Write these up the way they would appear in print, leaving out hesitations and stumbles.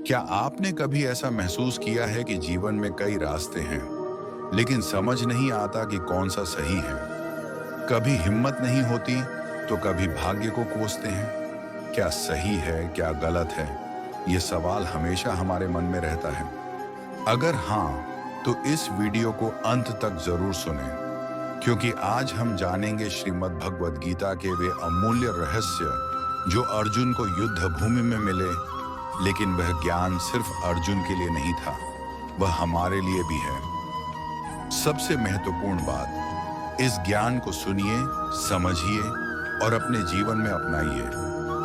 क्या आपने कभी ऐसा महसूस किया है कि जीवन में कई रास्ते हैं, लेकिन समझ नहीं आता कि कौन सा सही है? कभी हिम्मत नहीं होती, तो कभी भाग्य को कोसते हैं। क्या सही है, क्या गलत है? ये सवाल हमेशा हमारे मन में रहता है। अगर हाँ, तो इस वीडियो को अंत तक जरूर सुनें, क्योंकि आज हम जानेंगे श्रीमद् भगवद गीता के वे अमूल्य रहस्य जो अर्जुन को युद्ध भूमि में मिले। लेकिन वह ज्ञान सिर्फ अर्जुन के लिए नहीं था, वह हमारे लिए भी है। सबसे महत्वपूर्ण बात, इस ज्ञान को सुनिए, समझिए और अपने जीवन में अपनाइए,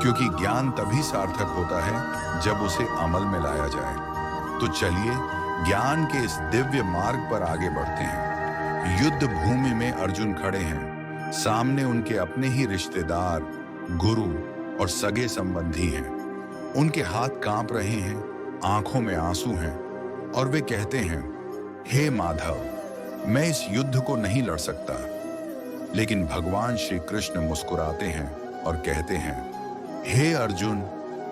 क्योंकि ज्ञान तभी सार्थक होता है जब उसे अमल में लाया जाए। तो चलिए ज्ञान के इस दिव्य मार्ग पर आगे बढ़ते हैं। युद्ध भूमि में अर्जुन खड़े हैं, सामने उनके अपने ही रिश्तेदार, गुरु और सगे संबंधी हैं। उनके हाथ कांप रहे हैं, आंखों में आंसू हैं और वे कहते हैं, हे माधव, मैं इस युद्ध को नहीं लड़ सकता। लेकिन भगवान श्री कृष्ण मुस्कुराते हैं और कहते हैं, हे अर्जुन,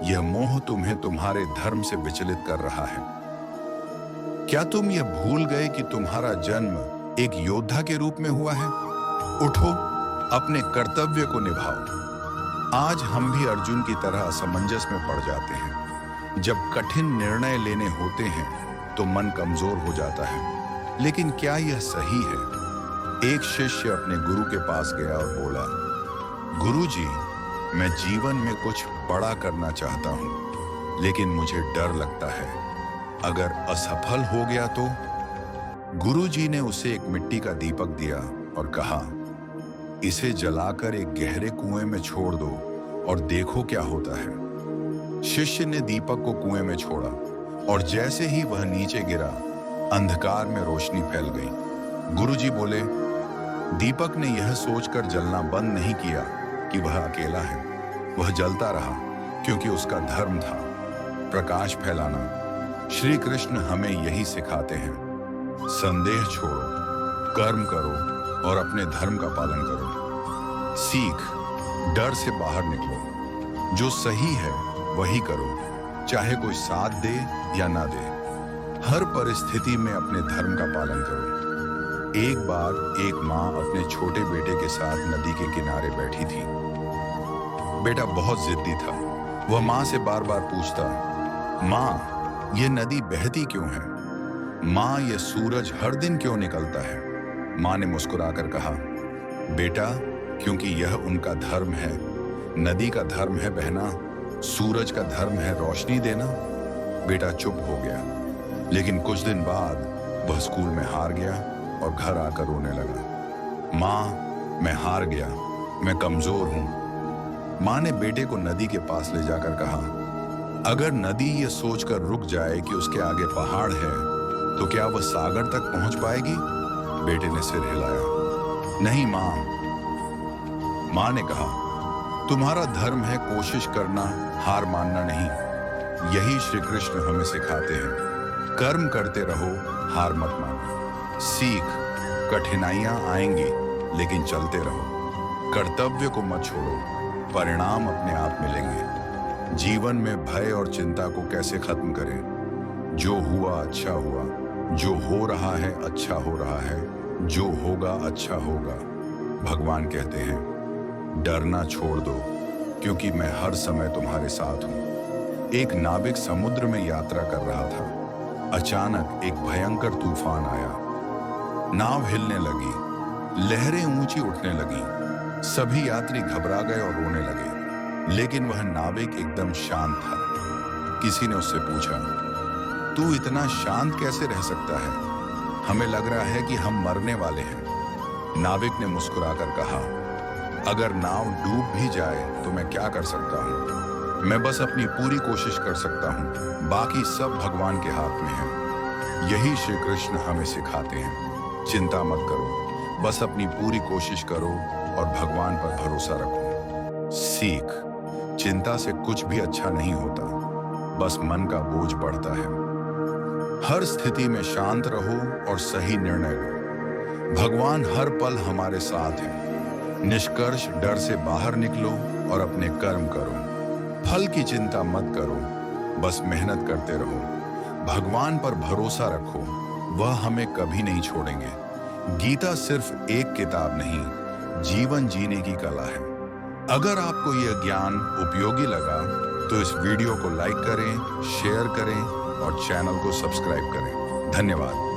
यह मोह तुम्हें तुम्हारे धर्म से विचलित कर रहा है। क्या तुम यह भूल गए कि तुम्हारा जन्म एक योद्धा के रूप में हुआ है? उठो, अपने कर्तव्य को निभाओ। आज हम भी अर्जुन की तरह असमंजस में पड़ जाते हैं। जब कठिन निर्णय लेने होते हैं तो मन कमजोर हो जाता है। लेकिन क्या यह सही है? एक शिष्य अपने गुरु के पास गया और बोला, गुरुजी, मैं जीवन में कुछ बड़ा करना चाहता हूं, लेकिन मुझे डर लगता है, अगर असफल हो गया तो? गुरुजी ने उसे एक मिट्टी का दीपक दिया और कहा, इसे जलाकर एक गहरे कुएं में छोड़ दो और देखो क्या होता है। शिष्य ने दीपक को कुएं में छोड़ा और जैसे ही वह नीचे गिरा, अंधकार में रोशनी फैल गई। गुरुजी बोले, दीपक ने यह सोचकर जलना बंद नहीं किया कि वह अकेला है। वह जलता रहा क्योंकि उसका धर्म था प्रकाश फैलाना। श्री कृष्ण हमें यही सिखाते हैं, संदेह छोड़ो, कर्म करो और अपने धर्म का पालन करो। सीख, डर से बाहर निकलो, जो सही है वही करो, चाहे कोई साथ दे या ना दे। हर परिस्थिति में अपने धर्म का पालन करो। एक बार एक माँ अपने छोटे बेटे के साथ नदी के किनारे बैठी थी। बेटा बहुत जिद्दी था। वह माँ से बार बार पूछता, माँ, ये नदी बहती क्यों है? माँ, ये सूरज हर दिन क्यों निकलता है? माँ ने मुस्कुराकर कहा, बेटा, क्योंकि यह उनका धर्म है। नदी का धर्म है बहना, सूरज का धर्म है रोशनी देना। बेटा चुप हो गया, लेकिन कुछ दिन बाद वह स्कूल में हार गया और घर आकर रोने लगा। माँ, मैं हार गया, मैं कमजोर हूं। माँ ने बेटे को नदी के पास ले जाकर कहा, अगर नदी ये सोचकर रुक जाए कि उसके आगे पहाड़ है, तो क्या वह सागर तक पहुंच पाएगी? बेटे ने सिर हिलाया। नहीं माँ। माँ ने कहा, तुम्हारा धर्म है कोशिश करना, हार मानना नहीं। यही श्री कृष्ण हमें सिखाते हैं। कर्म करते रहो, हार मत मानो। सीख, कठिनाइयां आएंगी, लेकिन चलते रहो। कर्तव्य को मत छोड़ो, परिणाम अपने आप मिलेंगे। जीवन में भय और चिंता को कैसे खत्म करें? जो हुआ अच्छा हुआ, जो हो रहा है अच्छा हो रहा है, जो होगा अच्छा होगा। भगवान कहते हैं, डरना छोड़ दो, क्योंकि मैं हर समय तुम्हारे साथ हूं। एक नाविक समुद्र में यात्रा कर रहा था। अचानक एक भयंकर तूफान आया। नाव हिलने लगी, लहरें ऊंची उठने लगी। सभी यात्री घबरा गए और रोने लगे, लेकिन वह नाविक एकदम शांत था। किसी ने उससे पूछा, तू इतना शांत कैसे रह सकता है? हमें लग रहा है कि हम मरने वाले हैं। नाविक ने मुस्कुराकर कहा, अगर नाव डूब भी जाए तो मैं क्या कर सकता हूँ? मैं बस अपनी पूरी कोशिश कर सकता हूँ, बाकी सब भगवान के हाथ में है। यही श्री कृष्ण हमें सिखाते हैं, चिंता मत करो, बस अपनी पूरी कोशिश करो और भगवान पर भरोसा रखो। सीख, चिंता से कुछ भी अच्छा नहीं होता, बस मन का बोझ बढ़ता है। हर स्थिति में शांत रहो और सही निर्णय लो। भगवान हर पल हमारे साथ है। निष्कर्ष, डर से बाहर निकलो और अपने कर्म करो। फल की चिंता मत करो, बस मेहनत करते रहो, भगवान पर भरोसा रखो, वह हमें कभी नहीं छोड़ेंगे। गीता सिर्फ एक किताब नहीं, जीवन जीने की कला है। अगर आपको यह ज्ञान उपयोगी लगा तो इस वीडियो को लाइक करें, शेयर करें और चैनल को सब्सक्राइब करें। धन्यवाद।